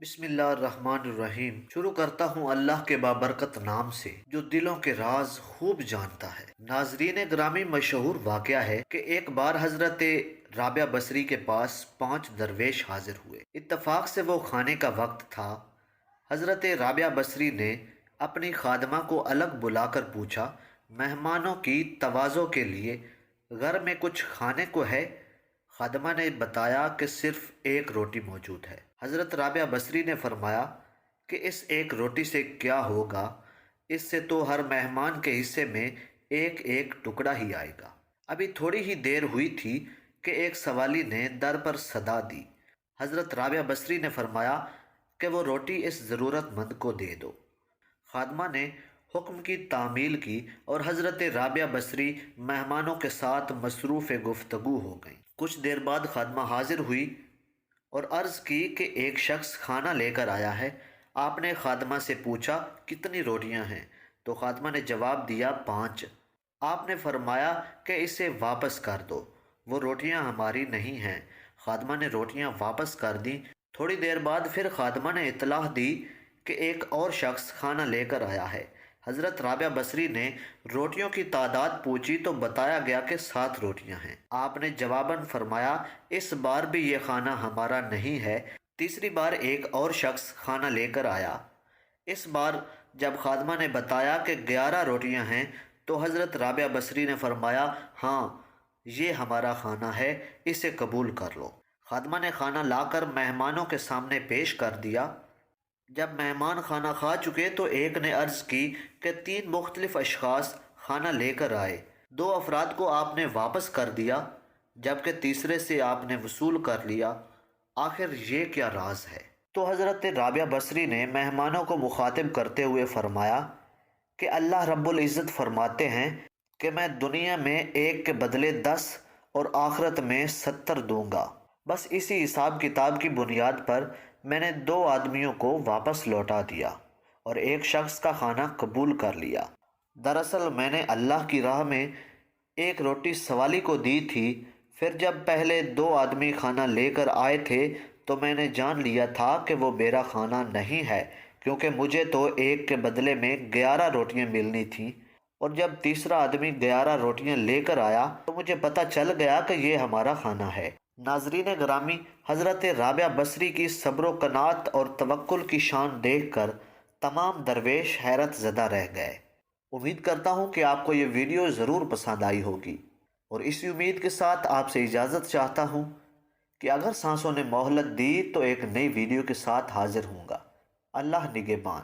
بسم اللہ الرحمن الرحیم۔ شروع کرتا ہوں اللہ کے بابرکت نام سے جو دلوں کے راز خوب جانتا ہے۔ ناظرین گرامی، مشہور واقعہ ہے کہ ایک بار حضرت رابعہ بصری کے پاس 5 درویش حاضر ہوئے۔ اتفاق سے وہ کھانے کا وقت تھا۔ حضرت رابعہ بصری نے اپنی خادمہ کو الگ بلا کر پوچھا، مہمانوں کی تواضع کے لیے گھر میں کچھ کھانے کو ہے؟ خادمہ نے بتایا کہ صرف ایک روٹی موجود ہے۔ حضرت رابعہ بصری نے فرمایا کہ اس ایک روٹی سے کیا ہوگا؟ اس سے تو ہر مہمان کے حصے میں ایک ایک ٹکڑا ہی آئے گا۔ ابھی تھوڑی ہی دیر ہوئی تھی کہ ایک سوالی نے در پر صدا دی۔ حضرت رابعہ بصری نے فرمایا کہ وہ روٹی اس ضرورت مند کو دے دو۔ خادمہ نے حکم کی تعمیل کی اور حضرت رابعہ بصری مہمانوں کے ساتھ مصروف گفتگو ہو گئیں۔ کچھ دیر بعد خادمہ حاضر ہوئی اور عرض کی کہ ایک شخص کھانا لے کر آیا ہے۔ آپ نے خادمہ سے پوچھا کتنی روٹیاں ہیں؟ تو خادمہ نے جواب دیا 5۔ آپ نے فرمایا کہ اسے واپس کر دو، وہ روٹیاں ہماری نہیں ہیں۔ خادمہ نے روٹیاں واپس کر دیں۔ تھوڑی دیر بعد پھر خادمہ نے اطلاع دی کہ ایک اور شخص کھانا لے کر آیا ہے۔ حضرت رابعہ بصری نے روٹیوں کی تعداد پوچھی تو بتایا گیا کہ 7 روٹیاں ہیں۔ آپ نے جواباً فرمایا اس بار بھی یہ کھانا ہمارا نہیں ہے۔ تیسری بار ایک اور شخص کھانا لے کر آیا۔ اس بار جب خادمہ نے بتایا کہ 11 روٹیاں ہیں تو حضرت رابعہ بصری نے فرمایا ہاں یہ ہمارا کھانا ہے، اسے قبول کر لو۔ خادمہ نے کھانا لا کر مہمانوں کے سامنے پیش کر دیا۔ جب مہمان کھانا کھا چکے تو ایک نے عرض کی کہ 3 مختلف اشخاص کھانا لے کر آئے، 2 افراد کو آپ نے واپس کر دیا جبکہ تیسرے سے آپ نے وصول کر لیا، آخر یہ کیا راز ہے؟ تو حضرت رابعہ بصری نے مہمانوں کو مخاطب کرتے ہوئے فرمایا کہ اللہ رب العزت فرماتے ہیں کہ میں دنیا میں ایک کے بدلے 10 اور آخرت میں 70 دوں گا۔ بس اسی حساب کتاب کی بنیاد پر میں نے 2 آدمیوں کو واپس لوٹا دیا اور ایک شخص کا کھانا قبول کر لیا۔ دراصل میں نے اللہ کی راہ میں ایک روٹی سوالی کو دی تھی، پھر جب پہلے 2 آدمی کھانا لے کر آئے تھے تو میں نے جان لیا تھا کہ وہ میرا کھانا نہیں ہے، کیونکہ مجھے تو ایک کے بدلے میں 11 روٹیاں ملنی تھیں، اور جب تیسرا آدمی 11 روٹیاں لے کر آیا تو مجھے پتہ چل گیا کہ یہ ہمارا کھانا ہے۔ ناظرین گرامی، حضرت رابعہ بصری کی صبر و قناعت اور توکل کی شان دیکھ کر تمام درویش حیرت زدہ رہ گئے۔ امید کرتا ہوں کہ آپ کو یہ ویڈیو ضرور پسند آئی ہوگی، اور اسی امید کے ساتھ آپ سے اجازت چاہتا ہوں کہ اگر سانسوں نے مہلت دی تو ایک نئی ویڈیو کے ساتھ حاضر ہوں گا۔ اللہ نگہبان۔